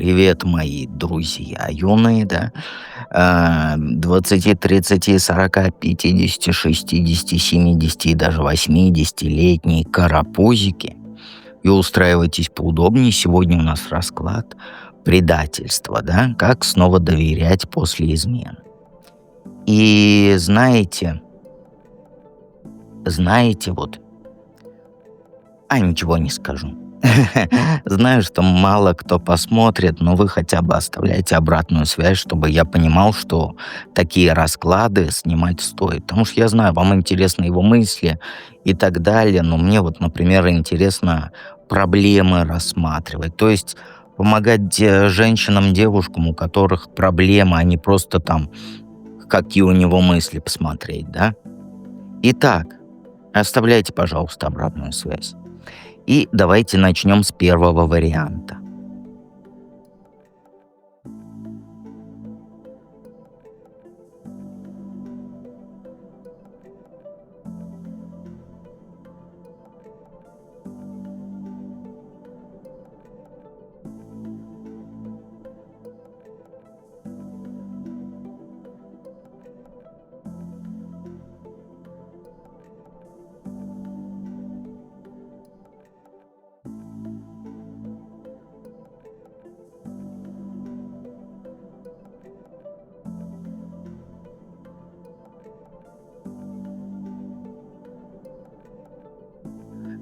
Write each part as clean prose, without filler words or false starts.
Привет, мои друзья юные, да, 20, 30, 40, 50, 60, 70 и даже 80-летние карапузики. И устраивайтесь поудобнее. Сегодня у нас расклад предательства, да, как снова доверять после измен. И знаете, вот, ничего не скажу. Знаю, что мало кто посмотрит, но вы хотя бы оставляйте обратную связь, чтобы я понимал, что такие расклады снимать стоит. Потому что я знаю, вам интересны его мысли и так далее, но мне вот, например, интересно проблемы рассматривать. То есть помогать женщинам, девушкам, у которых проблемы, а не просто там, какие у него мысли посмотреть, да? Итак, оставляйте, пожалуйста, обратную связь. И давайте начнем с первого варианта.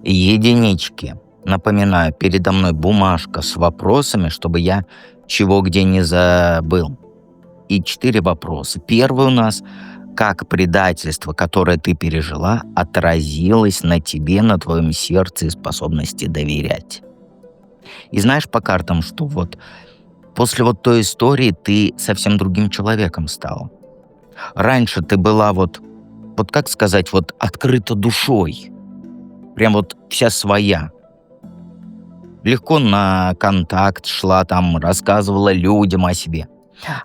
Единички. Напоминаю, передо мной бумажка с вопросами, чтобы я чего где не забыл. И 4 вопроса. Первый у нас: как предательство, которое ты пережила, отразилось на тебе, на твоем сердце и способности доверять? И знаешь по картам, что вот после вот той истории ты совсем другим человеком стал. Раньше ты была вот как сказать, вот открыта душой, прям вот вся своя. Легко на контакт шла, там рассказывала людям о себе.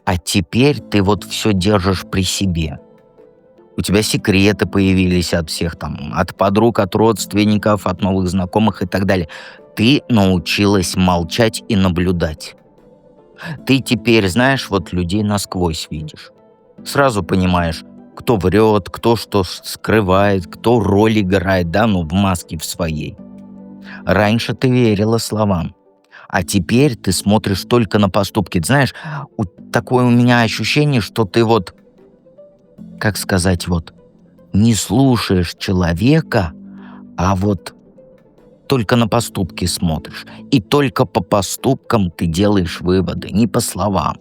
А теперь ты вот все держишь при себе. У тебя секреты появились от всех там, от подруг, от родственников, от новых знакомых и так далее. Ты научилась молчать и наблюдать. Ты теперь, знаешь, вот людей насквозь видишь. Сразу понимаешь, кто врет, кто что скрывает, кто роль играет, да, ну, в маске в своей. Раньше ты верила словам, а теперь ты смотришь только на поступки. Ты знаешь, такое у меня ощущение, что ты вот, как сказать, вот не слушаешь человека, а вот только на поступки смотришь. И только по поступкам ты делаешь выводы, не по словам.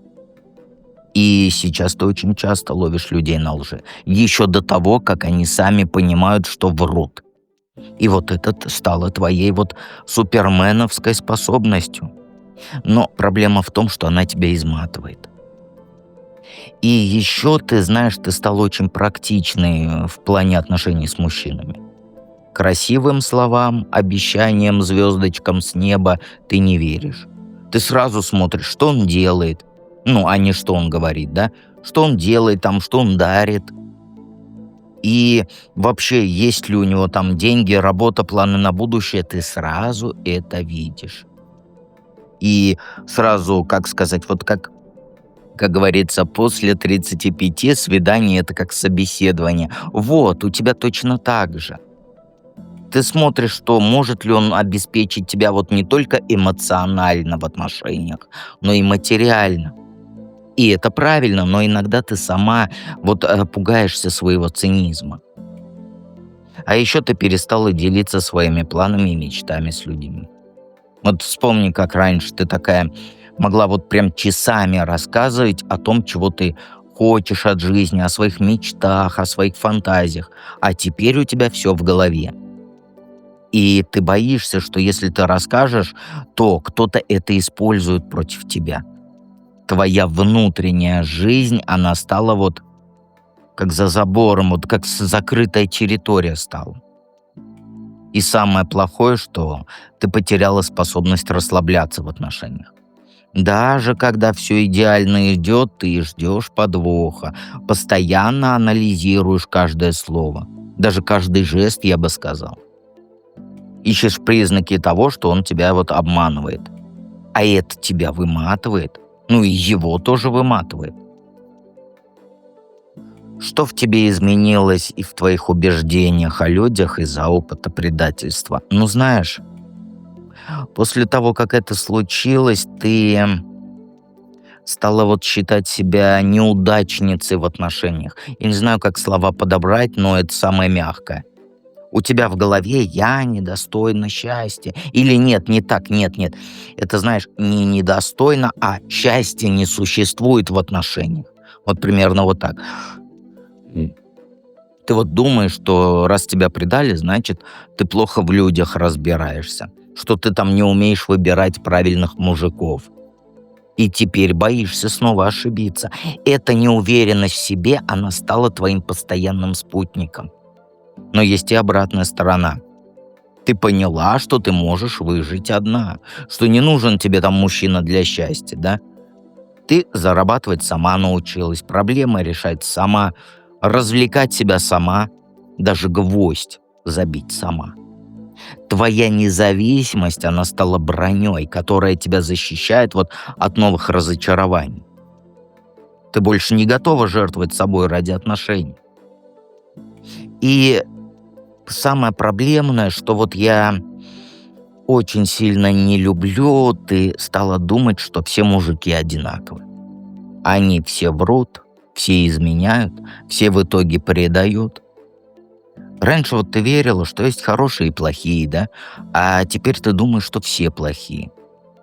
И сейчас ты очень часто ловишь людей на лжи. Еще до того, как они сами понимают, что врут. И вот это стало твоей вот суперменовской способностью. Но проблема в том, что она тебя изматывает. И еще ты знаешь, ты стал очень практичный в плане отношений с мужчинами. Красивым словам, обещаниям, звездочкам с неба ты не веришь. Ты сразу смотришь, что он делает, ну, а не что он говорит, да? Что он делает там, что он дарит. И вообще, есть ли у него там деньги, работа, планы на будущее, ты сразу это видишь. И сразу, как сказать, вот как говорится, после 35 свидание — это как собеседование. Вот, у тебя точно так же. Ты смотришь, что может ли он обеспечить тебя вот не только эмоционально в отношениях, но и материально. И это правильно, но иногда ты сама вот пугаешься своего цинизма. А еще ты перестала делиться своими планами и мечтами с людьми. Вот вспомни, как раньше ты такая могла вот прям часами рассказывать о том, чего ты хочешь от жизни, о своих мечтах, о своих фантазиях. А теперь у тебя все в голове. И ты боишься, что если ты расскажешь, то кто-то это использует против тебя. Твоя внутренняя жизнь, она стала вот как за забором, вот как закрытая территория стала. И самое плохое, что ты потеряла способность расслабляться в отношениях. Даже когда все идеально идет, ты ждешь подвоха, постоянно анализируешь каждое слово, даже каждый жест, я бы сказал. Ищешь признаки того, что он тебя вот обманывает. а это тебя выматывает, ну и его тоже выматывает. Что в тебе изменилось и в твоих убеждениях о людях из-за опыта предательства? Ну, знаешь, после того, как это случилось, ты стала вот считать себя неудачницей в отношениях. Я не знаю, как слова подобрать, но это самое мягкое. У тебя в голове «я недостойна счастья». Или нет, не так, нет. Это, знаешь, не недостойно, а счастья не существует в отношениях. Вот примерно вот так. Ты вот думаешь, что раз тебя предали, значит, ты плохо в людях разбираешься, что ты там не умеешь выбирать правильных мужиков. И теперь боишься снова ошибиться. Эта неуверенность в себе, она стала твоим постоянным спутником. Но есть и обратная сторона. Ты поняла, что ты можешь выжить одна, что не нужен тебе там мужчина для счастья, да? Ты зарабатывать сама научилась, проблемы решать сама, развлекать себя сама, даже гвоздь забить сама. Твоя независимость, она стала броней, которая тебя защищает вот от новых разочарований. Ты больше не готова жертвовать собой ради отношений. И самое проблемное, что вот я очень сильно не люблю, ты стала думать, что все мужики одинаковы. Они все врут, все изменяют, все в итоге предают. Раньше вот ты верила, что есть хорошие и плохие, да? А теперь ты думаешь, что все плохие.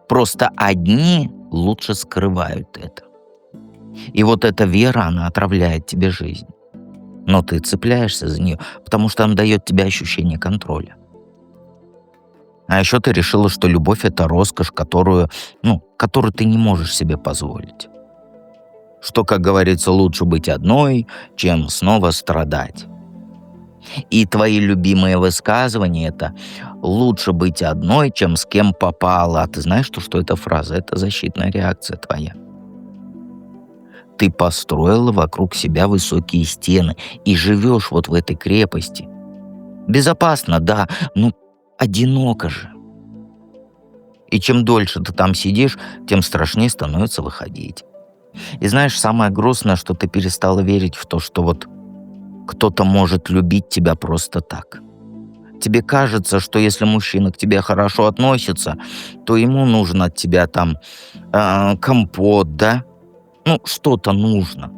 Просто одни лучше скрывают это. И вот эта вера, она отравляет тебе жизнь. Но ты цепляешься за нее, потому что она дает тебе ощущение контроля. А еще ты решила, что любовь — это роскошь, которую ты не можешь себе позволить. Что, как говорится, лучше быть одной, чем снова страдать. И твои любимые высказывания — это «лучше быть одной, чем с кем попало». А ты знаешь, что эта фраза — это защитная реакция твоя. Ты построила вокруг себя высокие стены и живешь вот в этой крепости. Безопасно, да, но одиноко же. И чем дольше ты там сидишь, тем страшнее становится выходить. И знаешь, самое грустное, что ты перестала верить в то, что вот кто-то может любить тебя просто так. Тебе кажется, что если мужчина к тебе хорошо относится, то ему нужно от тебя там компот, да? Ну, что-то нужно.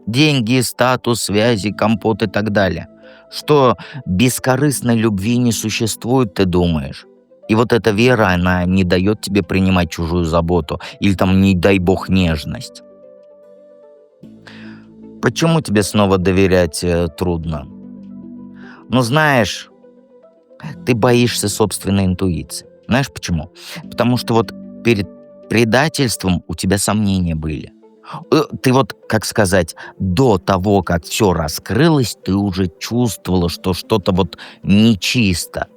Деньги, статус, связи, компот и так далее. Что бескорыстной любви не существует, ты думаешь. И вот эта вера, она не дает тебе принимать чужую заботу или там, не дай бог, нежность. Почему тебе снова доверять трудно? Ну, знаешь, ты боишься собственной интуиции. Знаешь почему? Потому что вот перед предательством у тебя сомнения были. Ты вот, как сказать, до того, как все раскрылось, ты уже чувствовала, что что-то вот нечисто.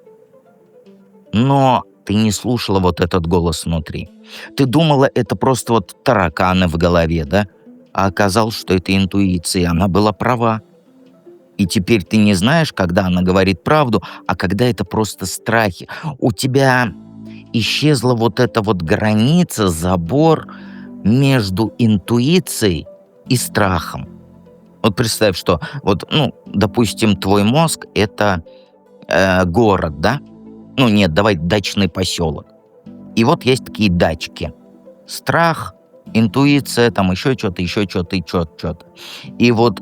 Но ты не слушала вот этот голос внутри. Ты думала, это просто вот тараканы в голове, да? А оказалось, что это интуиция, и она была права. И теперь ты не знаешь, когда она говорит правду, а когда это просто страхи. У тебя исчезла вот эта вот граница, забор между интуицией и страхом. Вот представь, что вот, допустим, твой мозг — это город, да? Ну нет, давай дачный поселок. И вот есть такие дачки. Страх, интуиция, там еще что-то, и что-то. И вот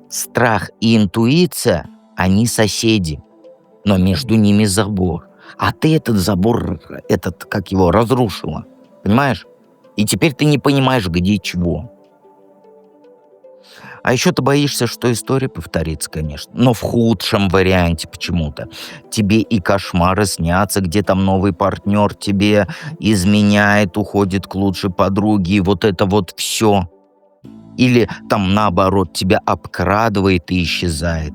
страх и интуиция, они соседи, но между ними забор. А ты этот забор, разрушила, понимаешь? И теперь ты не понимаешь, где чего. А еще ты боишься, что история повторится, конечно. Но в худшем варианте почему-то. Тебе и кошмары снятся, где там новый партнер тебе изменяет, уходит к лучшей подруге, и вот это вот все. Или там наоборот тебя обкрадывает и исчезает.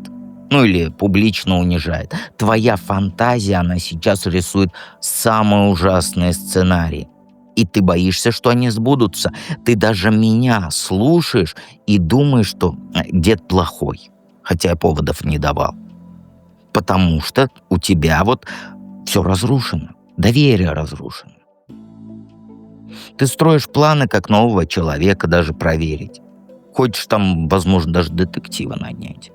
Ну или публично унижает. Твоя фантазия, она сейчас рисует самые ужасные сценарии. И ты боишься, что они сбудутся. Ты даже меня слушаешь и думаешь, что дед плохой. Хотя я поводов не давал. Потому что у тебя вот все разрушено. Доверие разрушено. Ты строишь планы как нового человека даже проверить. Хочешь там, возможно, даже детектива нанять.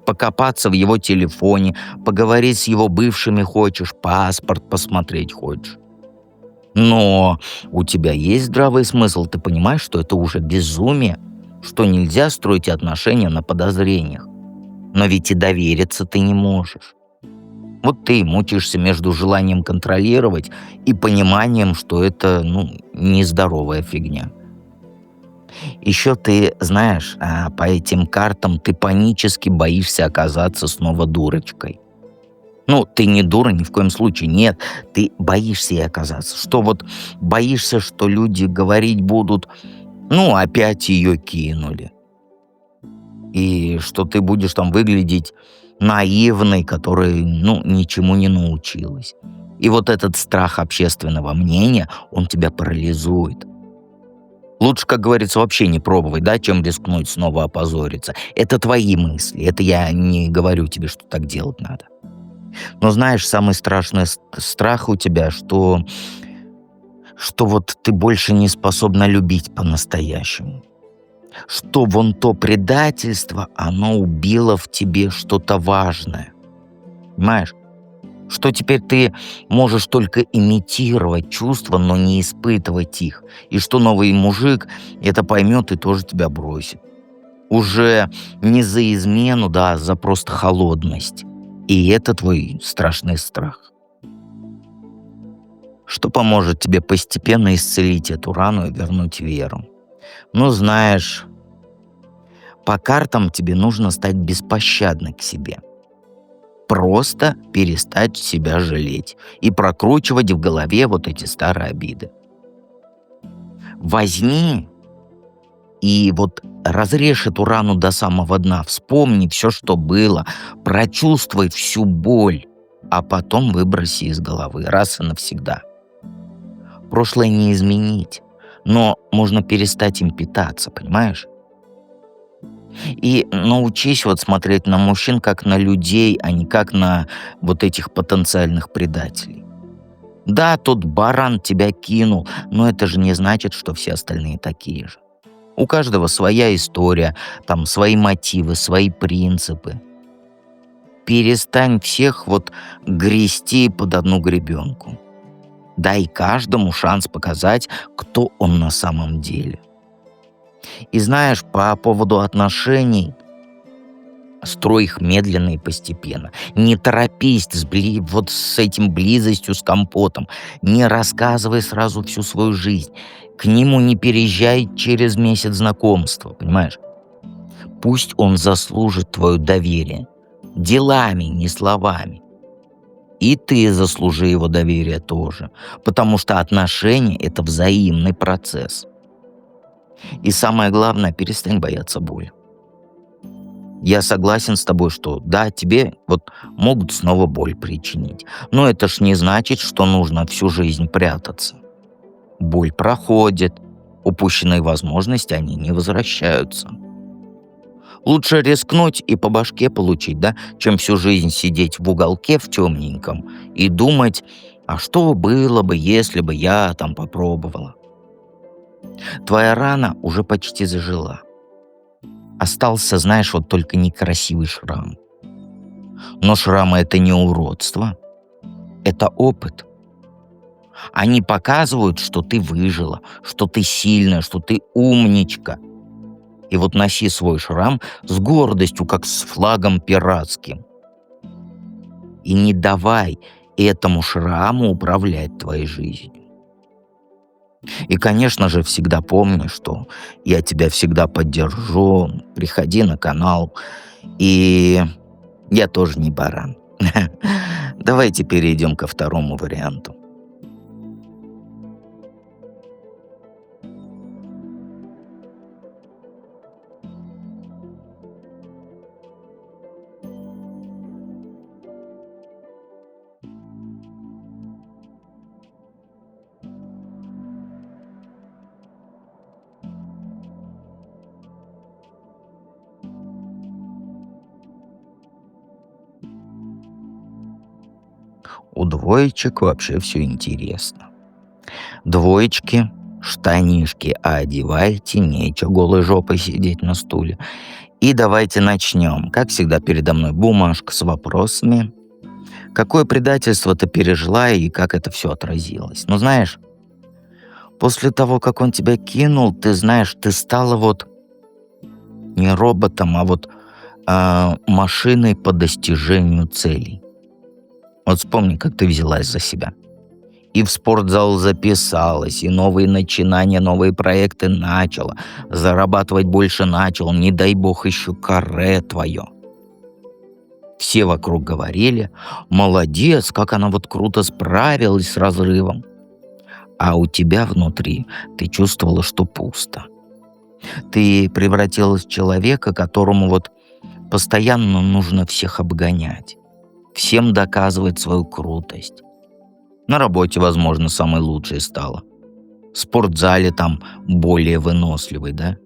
Покопаться в его телефоне, поговорить с его бывшими хочешь, паспорт посмотреть хочешь. Но у тебя есть здравый смысл, ты понимаешь, что это уже безумие, что нельзя строить отношения на подозрениях. Но ведь и довериться ты не можешь. Вот ты мучаешься между желанием контролировать и пониманием, что это, нездоровая фигня. Еще ты знаешь, по этим картам ты панически боишься оказаться снова дурочкой. Ну, ты не дура ни в коем случае, нет. Ты боишься ей оказаться. Что вот боишься, что люди говорить будут, опять ее кинули. И что ты будешь там выглядеть наивной, которая, ничему не научилась. И вот этот страх общественного мнения, он тебя парализует. Лучше, как говорится, вообще не пробовать, да, чем рискнуть снова опозориться. Это твои мысли, это я не говорю тебе, что так делать надо. Но знаешь, самый страшный страх у тебя, что вот ты больше не способна любить по-настоящему. Что вон то предательство, оно убило в тебе что-то важное. Понимаешь? Что теперь ты можешь только имитировать чувства, но не испытывать их. И что новый мужик это поймет и тоже тебя бросит. Уже не за измену, да, а за просто холодность. И это твой страшный страх. Что поможет тебе постепенно исцелить эту рану и вернуть веру? Ну, знаешь, по картам тебе нужно стать беспощадной к себе. Просто перестать себя жалеть и прокручивать в голове вот эти старые обиды. Возьми и вот разрежь эту рану до самого дна. Вспомни все, что было, прочувствуй всю боль, а потом выброси из головы раз и навсегда. Прошлое не изменить, но можно перестать им питаться, понимаешь? И научись вот смотреть на мужчин как на людей, а не как на вот этих потенциальных предателей. Да, тот баран тебя кинул, но это же не значит, что все остальные такие же. У каждого своя история, там свои мотивы, свои принципы. Перестань всех вот грести под одну гребенку. Дай каждому шанс показать, кто он на самом деле. И знаешь, по поводу отношений, строй их медленно и постепенно. Не торопись вот с этим близостью с компотом. Не рассказывай сразу всю свою жизнь. К нему не переезжай через месяц знакомства, понимаешь? Пусть он заслужит твое доверие. Делами, не словами. И ты заслужи его доверие тоже. Потому что отношения — это взаимный процесс. И самое главное, перестань бояться боли. Я согласен с тобой, что да, тебе вот могут снова боль причинить. Но это ж не значит, что нужно всю жизнь прятаться. Боль проходит, упущенные возможности, они не возвращаются. Лучше рискнуть и по башке получить, да, чем всю жизнь сидеть в уголке в темненьком и думать, а что было бы, если бы я там попробовала. Твоя рана уже почти зажила. Остался, знаешь, вот только некрасивый шрам. Но шрамы — это не уродство, это опыт. Они показывают, что ты выжила, что ты сильная, что ты умничка. И вот носи свой шрам с гордостью, как с флагом пиратским. И не давай этому шраму управлять твоей жизнью. И, конечно же, всегда помни, что я тебя всегда поддержу. Приходи на канал. И я тоже не баран. Давайте перейдем ко второму варианту. У двоечек вообще все интересно. Двоечки Штанишки одевайте, нечего голой жопой сидеть на стуле. И давайте начнем. Как всегда, передо мной бумажка с вопросами. Какое предательство ты пережила и как это все отразилось? Ну, знаешь, после того, как он тебя кинул, ты знаешь, ты стала вот не роботом, а вот машиной по достижению целей. Вот вспомни, как ты взялась за себя. И в спортзал записалась, и новые начинания, новые проекты начала. Зарабатывать больше начал, не дай бог еще каре твое. Все вокруг говорили: молодец, как она вот круто справилась с разрывом. А у тебя внутри ты чувствовала, что пусто. Ты превратилась в человека, которому вот постоянно нужно всех обгонять, всем доказывать свою крутость. На работе, возможно, самой лучшей стала. В спортзале там более выносливый, да?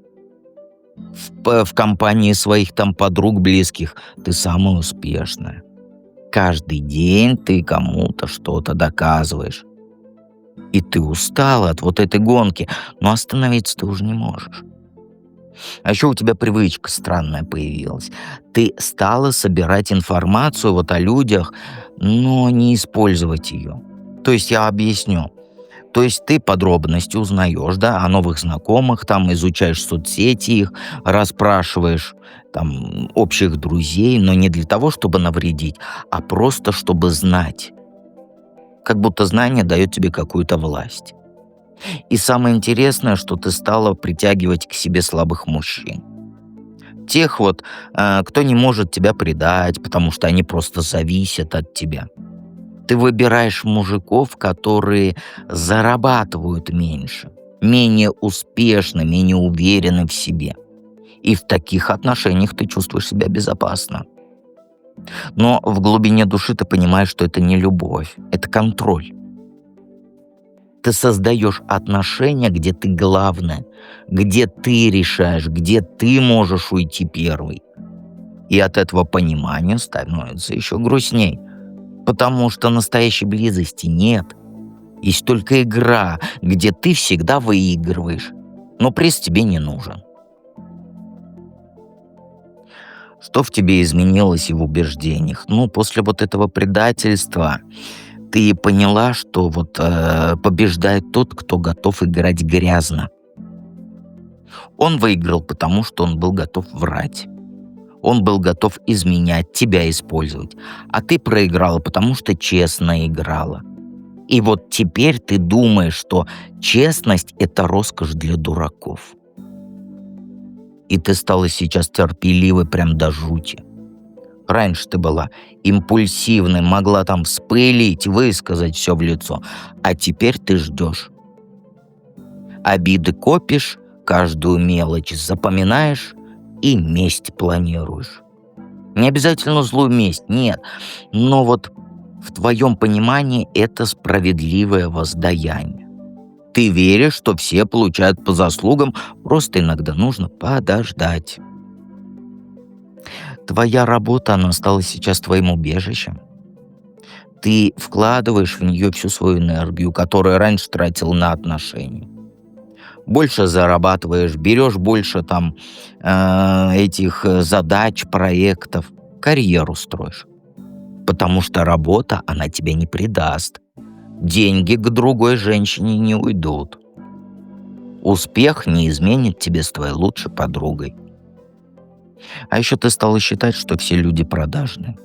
В компании своих там подруг близких ты самая успешная. Каждый день ты кому-то что-то доказываешь. И ты устала от вот этой гонки, но остановиться ты уже не можешь. А еще у тебя привычка странная появилась. Ты стала собирать информацию вот о людях, но не использовать ее. То есть я объясню. То есть ты подробности узнаешь, да, о новых знакомых, там изучаешь соцсети их, расспрашиваешь там общих друзей, но не для того, чтобы навредить, а просто чтобы знать. Как будто знание дает тебе какую-то власть. И самое интересное, что ты стала притягивать к себе слабых мужчин. Тех вот, кто не может тебя предать, потому что они просто зависят от тебя. Ты выбираешь мужиков, которые зарабатывают меньше, менее успешны, менее уверены в себе. И в таких отношениях ты чувствуешь себя безопасно. Но в глубине души ты понимаешь, что это не любовь, это контроль. Ты создаешь отношения, где ты главное, где ты решаешь, где ты можешь уйти первый. И от этого понимания становится еще грустней. Потому что настоящей близости нет. Есть только игра, где ты всегда выигрываешь, но приз тебе не нужен. Что в тебе изменилось и в убеждениях? Ну, после вот этого предательства ты поняла, что вот побеждает тот, кто готов играть грязно. Он выиграл, потому что он был готов врать. Он был готов изменять, тебя использовать. А ты проиграла, потому что честно играла. И вот теперь ты думаешь, что честность — это роскошь для дураков. И ты стала сейчас терпеливой прям до жути. Раньше ты была импульсивной, могла там вспылить, высказать все в лицо. А теперь ты ждешь. Обиды копишь, каждую мелочь запоминаешь и месть планируешь. Не обязательно злую месть, нет. Но вот в твоем понимании это справедливое воздаяние. Ты веришь, что все получают по заслугам, просто иногда нужно подождать. Твоя работа, она стала сейчас твоим убежищем. Ты вкладываешь в нее всю свою энергию, которую раньше тратил на отношения. Больше зарабатываешь, берешь больше там этих задач, проектов, карьеру строишь. Потому что работа, она тебя не предаст. Деньги к другой женщине не уйдут. Успех не изменит тебе с твоей лучшей подругой. А еще ты стала считать, что все люди продажны.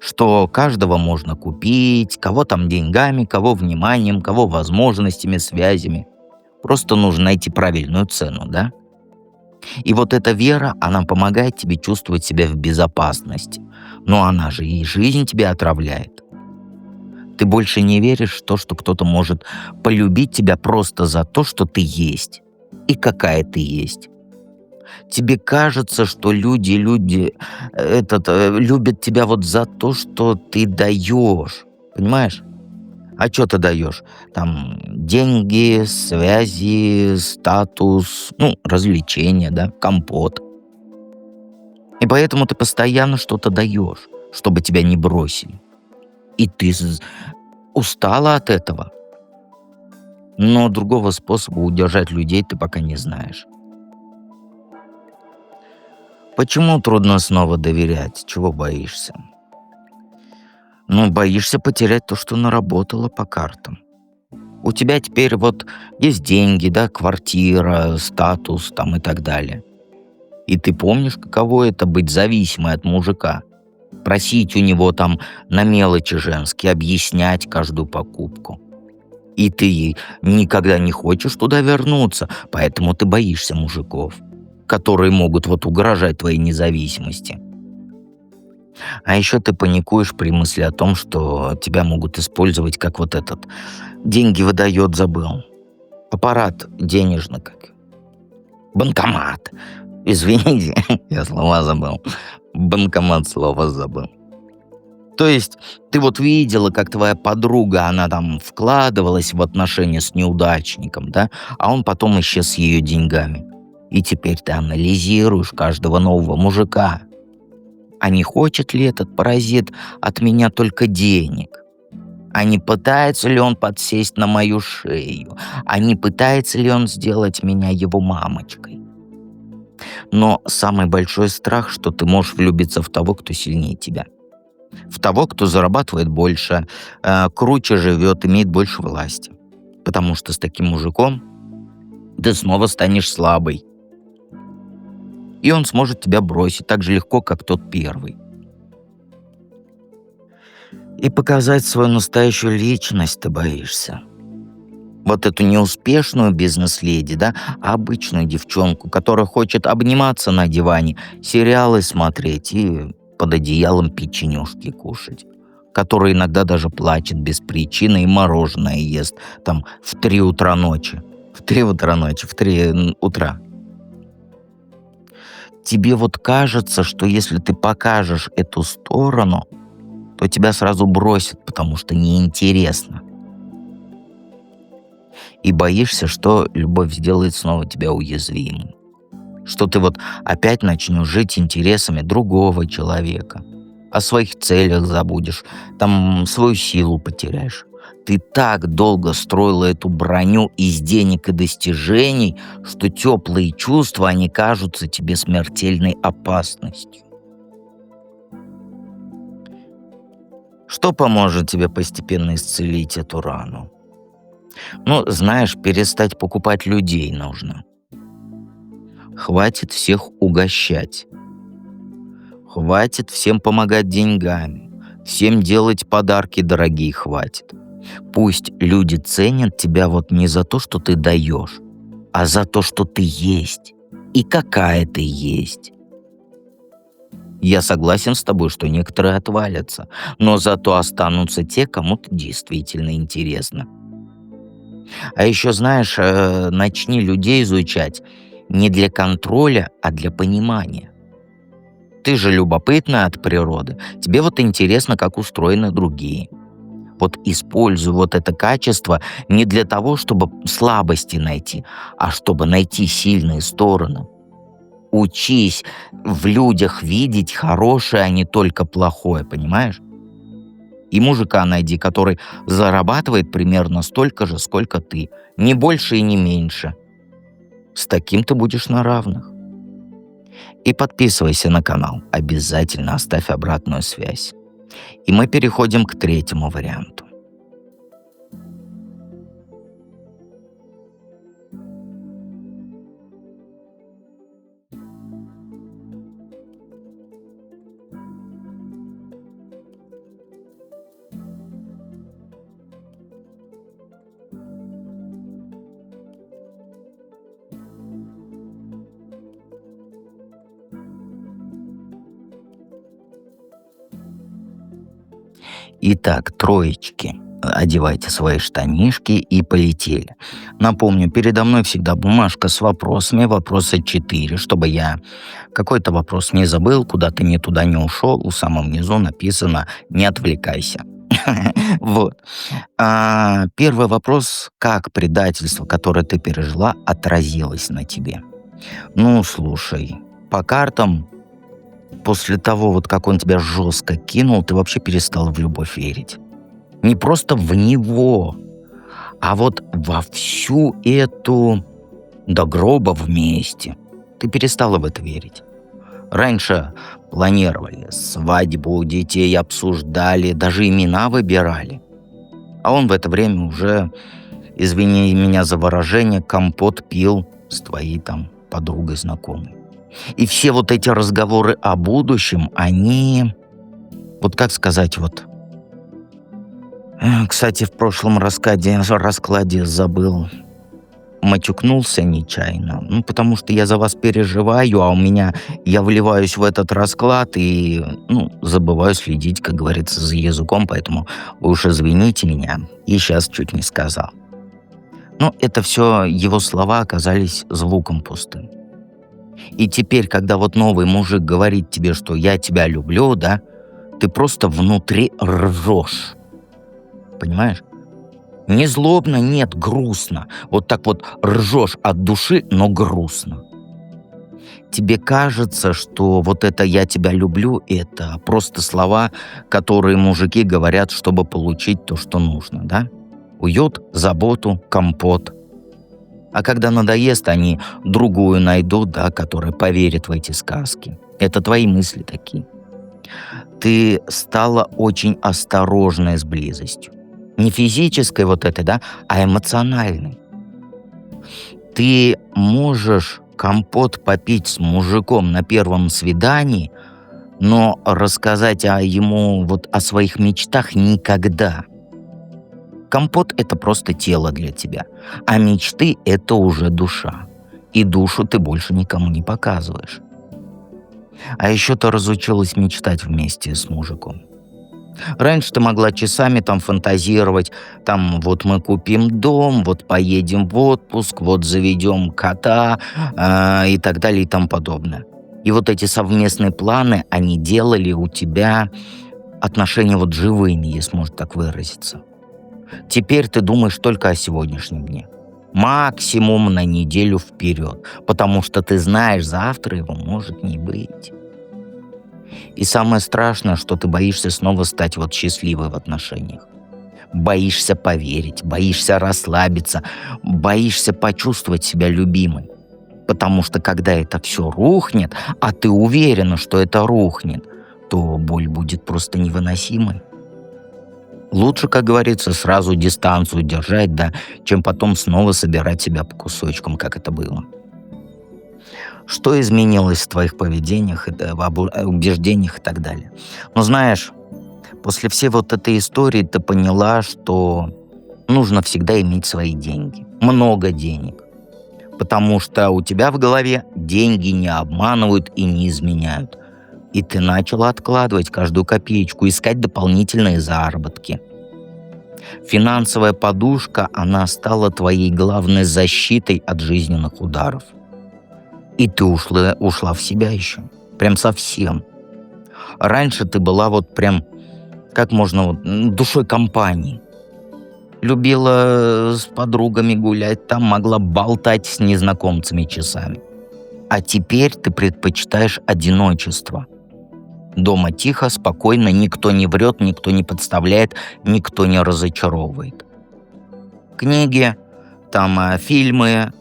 Что каждого можно купить, кого там деньгами, кого вниманием, кого возможностями, связями. Просто нужно найти правильную цену, да? И вот эта вера, она помогает тебе чувствовать себя в безопасности. Но она же и жизнь тебя отравляет. Ты больше не веришь в то, что кто-то может полюбить тебя просто за то, что ты есть. И какая ты есть. Тебе кажется, что люди любят тебя вот за то, что ты даешь. Понимаешь? А что ты даешь? Там деньги, связи, статус, развлечения, да, компот. И поэтому ты постоянно что-то даешь, чтобы тебя не бросили. И ты устала от этого. Но другого способа удержать людей ты пока не знаешь. Почему трудно снова доверять? Чего боишься? Ну, боишься потерять то, что наработала по картам. У тебя теперь вот есть деньги, да, квартира, статус там и так далее. И ты помнишь, каково это быть зависимой от мужика? Просить у него там на мелочи женские, объяснять каждую покупку. И ты никогда не хочешь туда вернуться, поэтому ты боишься мужиков, которые могут вот угрожать твоей независимости. А еще ты паникуешь при мысли о том, что тебя могут использовать как вот этот. Деньги выдает, забыл. Аппарат денежный как. Банкомат. Извините, я слова забыл. Банкомат слово забыл. То есть ты вот видела, как твоя подруга, она там вкладывалась в отношения с неудачником, да, а он потом исчез с ее деньгами. И теперь ты анализируешь каждого нового мужика. А не хочет ли этот паразит от меня только денег? А не пытается ли он подсесть на мою шею? А не пытается ли он сделать меня его мамочкой? Но самый большой страх, что ты можешь влюбиться в того, кто сильнее тебя. В того, кто зарабатывает больше, круче живет, имеет больше власти. Потому что с таким мужиком ты снова станешь слабой. И он сможет тебя бросить так же легко, как тот первый. И показать свою настоящую личность ты боишься. Вот эту неуспешную бизнес-леди, да, а обычную девчонку, которая хочет обниматься на диване, сериалы смотреть и под одеялом печенюшки кушать. Которая иногда даже плачет без причины и мороженое ест там в 3 утра ночи. В 3 утра ночи, в 3 утра. Тебе вот кажется, что если ты покажешь эту сторону, то тебя сразу бросят, потому что неинтересно. И боишься, что любовь сделает снова тебя уязвимым. Что ты вот опять начнешь жить интересами другого человека. О своих целях забудешь, там свою силу потеряешь. Ты так долго строила эту броню из денег и достижений, что теплые чувства, они кажутся тебе смертельной опасностью. Что поможет тебе постепенно исцелить эту рану? Ну, знаешь, перестать покупать людей нужно. Хватит всех угощать. Хватит всем помогать деньгами. Всем делать подарки дорогие хватит. Пусть люди ценят тебя вот не за то, что ты даешь, а за то, что ты есть. И какая ты есть. Я согласен с тобой, что некоторые отвалятся, но зато останутся те, кому ты действительно интересно. А еще, знаешь, начни людей изучать не для контроля, а для понимания. Ты же любопытна от природы. Тебе вот интересно, как устроены другие. Вот используй вот это качество не для того, чтобы слабости найти, а чтобы найти сильные стороны. Учись в людях видеть хорошее, а не только плохое, понимаешь? И мужика найди, который зарабатывает примерно столько же, сколько ты. Не больше и не меньше. С таким ты будешь на равных. И подписывайся на канал. Обязательно оставь обратную связь. И мы переходим к третьему варианту. Итак, троечки. Одевайте свои штанишки и полетели. Напомню, передо мной всегда бумажка с вопросами, вопроса 4, чтобы я какой-то вопрос не забыл, куда-то не туда не ушел. У самого низу написано «Не отвлекайся». Вот. Первый вопрос. Как предательство, которое ты пережила, отразилось на тебе? Ну, слушай, по картам, после того, вот как он тебя жестко кинул, ты вообще перестала в любовь верить. Не просто в него, А вот во всю эту до гроба вместе ты перестала в это верить. Раньше планировали свадьбу, детей обсуждали, даже имена выбирали. А он в это время уже, извини меня за выражение, компот пил с твоей там подругой знакомой. И все вот эти разговоры о будущем, они, вот как сказать, вот... Кстати, в прошлом раскладе забыл, матюкнулся нечаянно. Ну, потому что я за вас переживаю, а у меня я вливаюсь в этот расклад и, забываю следить, как говорится, за языком, поэтому вы уж извините меня. И сейчас чуть не сказал. Но это все его слова оказались звуком пустым. И теперь, когда вот новый мужик говорит тебе, что я тебя люблю, да, ты просто внутри ржешь. Понимаешь? Не злобно, нет, грустно. Вот так вот ржешь от души, но грустно. Тебе кажется, что вот это «я тебя люблю» — это просто слова, которые мужики говорят, чтобы получить то, что нужно, да? Уют, заботу, компот. А когда надоест, они другую найдут, да, которая поверит в эти сказки. Это твои мысли такие. Ты стала очень осторожной с близостью. Не физической вот этой, да, а эмоциональной. Ты можешь компот попить с мужиком на первом свидании, но рассказать ему вот о своих мечтах никогда. Компот — это просто тело для тебя, а мечты — это уже душа. И душу ты больше никому не показываешь. А еще ты разучилась мечтать вместе с мужиком. Раньше ты могла часами там фантазировать, там вот мы купим дом, вот поедем в отпуск, вот заведем кота и так далее и тому подобное. И вот эти совместные планы, они делали у тебя отношения вот живыми, если можно так выразиться. Теперь ты думаешь только о сегодняшнем дне. Максимум на неделю вперед, потому что ты знаешь, завтра его может не быть. И самое страшное, что ты боишься снова стать вот счастливой в отношениях. Боишься поверить, боишься расслабиться, боишься почувствовать себя любимой. Потому что когда это все рухнет, а ты уверена, что это рухнет, то боль будет просто невыносимой. Лучше, как говорится, сразу дистанцию держать, да, чем потом снова собирать себя по кусочкам, как это было. Что изменилось в твоих поведениях, убеждениях и так далее. Но знаешь, после всей вот этой истории ты поняла, что нужно всегда иметь свои деньги. Много денег. Потому что у тебя в голове деньги не обманывают и не изменяют. И ты начала откладывать каждую копеечку, искать дополнительные заработки. Финансовая подушка, она стала твоей главной защитой от жизненных ударов. И ты ушла в себя еще. Прям совсем. Раньше ты была вот прям, как можно, душой компании. Любила с подругами гулять, там могла болтать с незнакомцами часами. А теперь ты предпочитаешь одиночество. Дома тихо, спокойно, никто не врет, никто не подставляет, никто не разочаровывает. Книги, там фильмы,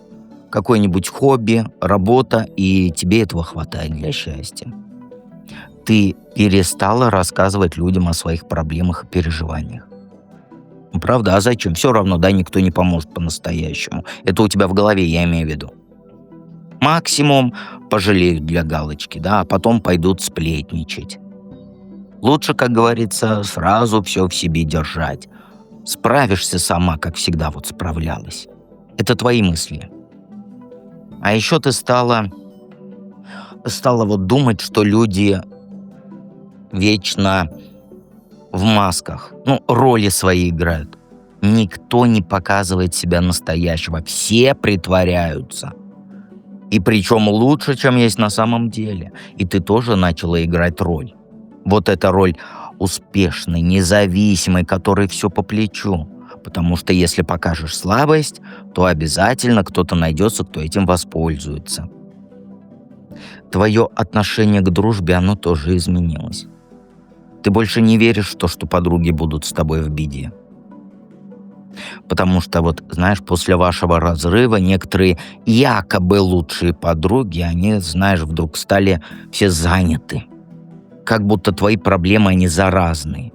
какое-нибудь хобби, работа, и тебе этого хватает для счастья. Ты перестала рассказывать людям о своих проблемах и переживаниях. Правда, а зачем? Все равно, да, никто не поможет по-настоящему. Это у тебя в голове, я имею в виду. Максимум пожалеют для галочки, да, а потом пойдут сплетничать. Лучше, как говорится, сразу все в себе держать. Справишься сама, как всегда вот справлялась. Это твои мысли. А еще ты стала вот думать, что люди вечно в масках, роли свои играют. Никто не показывает себя настоящего, все притворяются. И причем лучше, чем есть на самом деле. И ты тоже начала играть роль. Вот эта роль успешной, независимой, которой все по плечу. Потому что если покажешь слабость, то обязательно кто-то найдется, кто этим воспользуется. Твое отношение к дружбе, оно тоже изменилось. Ты больше не веришь в то, что подруги будут с тобой в беде. Потому что вот, знаешь, после вашего разрыва некоторые якобы лучшие подруги, они, знаешь, вдруг стали все заняты. Как будто твои проблемы, они заразные.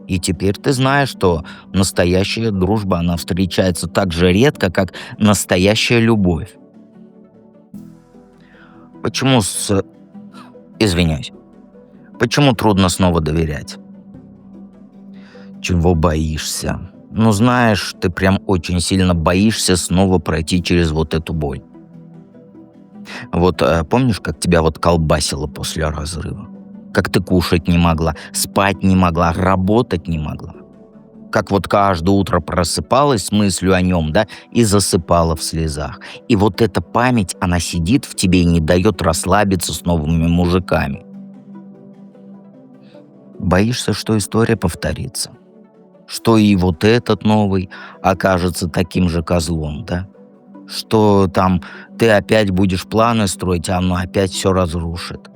И теперь ты знаешь, что настоящая дружба, она встречается так же редко, как настоящая любовь. Почему Извиняюсь. Почему трудно снова доверять? Чего боишься? Ну, знаешь, ты прям очень сильно боишься снова пройти через вот эту боль. Вот помнишь, как тебя вот колбасило после разрыва? Как ты кушать не могла, спать не могла, работать не могла. Как вот каждое утро просыпалась с мыслью о нем, да, и засыпала в слезах. И вот эта память, она сидит в тебе и не дает расслабиться с новыми мужиками. Боишься, что история повторится. Что и вот этот новый окажется таким же козлом, да? Что там ты опять будешь планы строить, а оно опять все разрушит.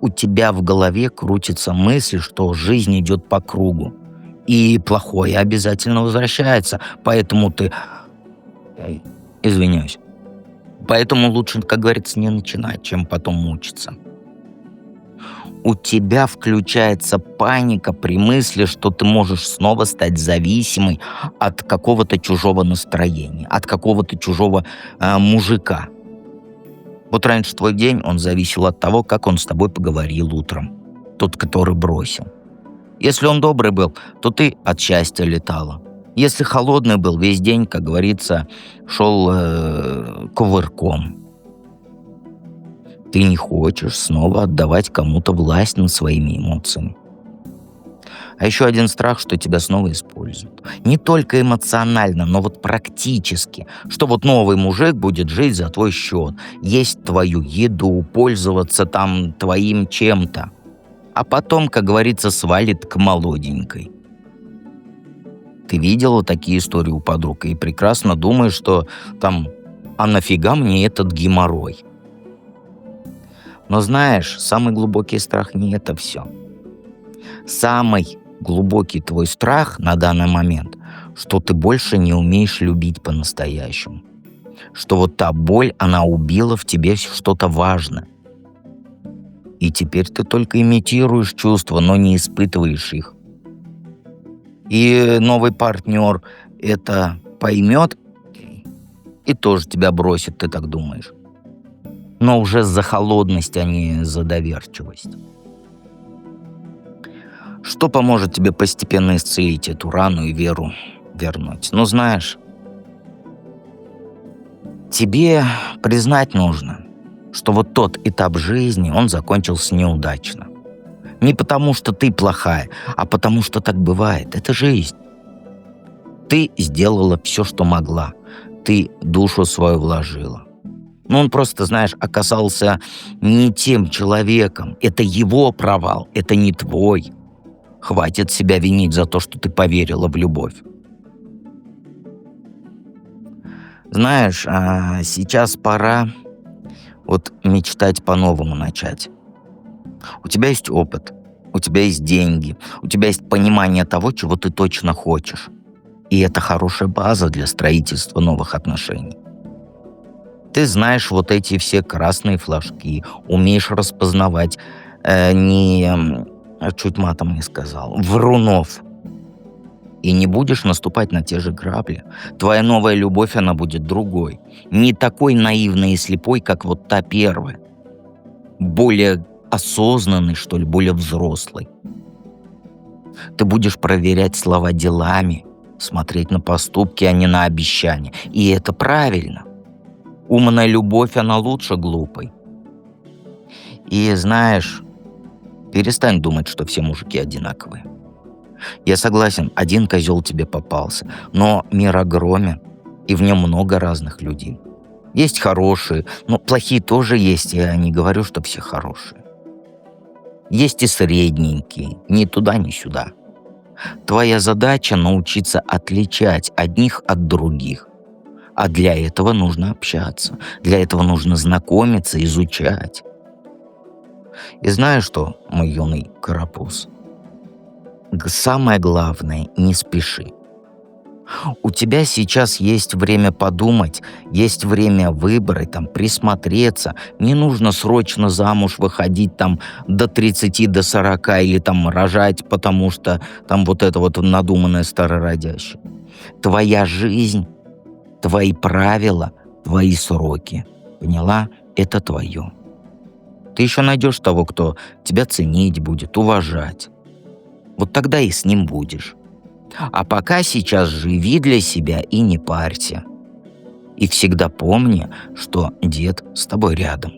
У тебя в голове крутится мысль, что жизнь идет по кругу. И плохое обязательно возвращается. Поэтому ты... Извиняюсь. Поэтому лучше, как говорится, не начинать, чем потом мучиться. У тебя включается паника при мысли, что ты можешь снова стать зависимой от какого-то чужого настроения, от какого-то чужого мужика. Вот раньше твой день, он зависел от того, как он с тобой поговорил утром. Тот, который бросил. Если он добрый был, то ты от счастья летала. Если холодный был, весь день, как говорится, шел кувырком. Ты не хочешь снова отдавать кому-то власть над своими эмоциями. А еще один страх, что тебя снова используют. Не только эмоционально, но вот практически. Что вот новый мужик будет жить за твой счет, есть твою еду, пользоваться там твоим чем-то. А потом, как говорится, свалит к молоденькой. Ты видела такие истории у подруг и прекрасно думаешь, что там, а нафига мне этот геморрой? Но знаешь, самый глубокий страх не это все. Самый глубокий твой страх на данный момент, что ты больше не умеешь любить по-настоящему. Что вот та боль, она убила в тебе что-то важное. И теперь ты только имитируешь чувства, но не испытываешь их. И новый партнер это поймет и тоже тебя бросит, ты так думаешь. Но уже за холодность, а не за доверчивость. Что поможет тебе постепенно исцелить эту рану и веру вернуть? Ну, знаешь, тебе признать нужно, что вот тот этап жизни, он закончился неудачно. Не потому, что ты плохая, а потому, что так бывает. Это жизнь. Ты сделала все, что могла. Ты душу свою вложила. Но он просто, знаешь, оказался не тем человеком. Это его провал, это не твой. Хватит себя винить за то, что ты поверила в любовь. Знаешь, сейчас пора вот мечтать по-новому начать. У тебя есть опыт, у тебя есть деньги, у тебя есть понимание того, чего ты точно хочешь. И это хорошая база для строительства новых отношений. Ты знаешь вот эти все красные флажки, умеешь распознавать чуть матом не сказал, врунов. И не будешь наступать на те же грабли. Твоя новая любовь, она будет другой. Не такой наивной и слепой, как вот та первая. Более осознанный, что ли, более взрослый. Ты будешь проверять слова делами, смотреть на поступки, а не на обещания. И это правильно. Умная любовь, она лучше глупой. И знаешь, перестань думать, что все мужики одинаковые. Я согласен, один козел тебе попался, но мир огромен, и в нем много разных людей. Есть хорошие, но плохие тоже есть, я не говорю, что все хорошие. Есть и средненькие, ни туда, ни сюда. Твоя задача научиться отличать одних от других. А для этого нужно общаться, для этого нужно знакомиться, изучать. И знаешь что, мой юный карапуз? Самое главное, не спеши. У тебя сейчас есть время подумать, есть время выбрать, там, присмотреться. Не нужно срочно замуж выходить там до 30, до 40 или там рожать, потому что там вот это вот надуманное старородящее. Твоя жизнь, твои правила, твои сроки. Поняла? Это твое. Ты еще найдешь того, кто тебя ценить будет, уважать. Вот тогда и с ним будешь. А пока сейчас живи для себя и не парься. И всегда помни, что дед с тобой рядом.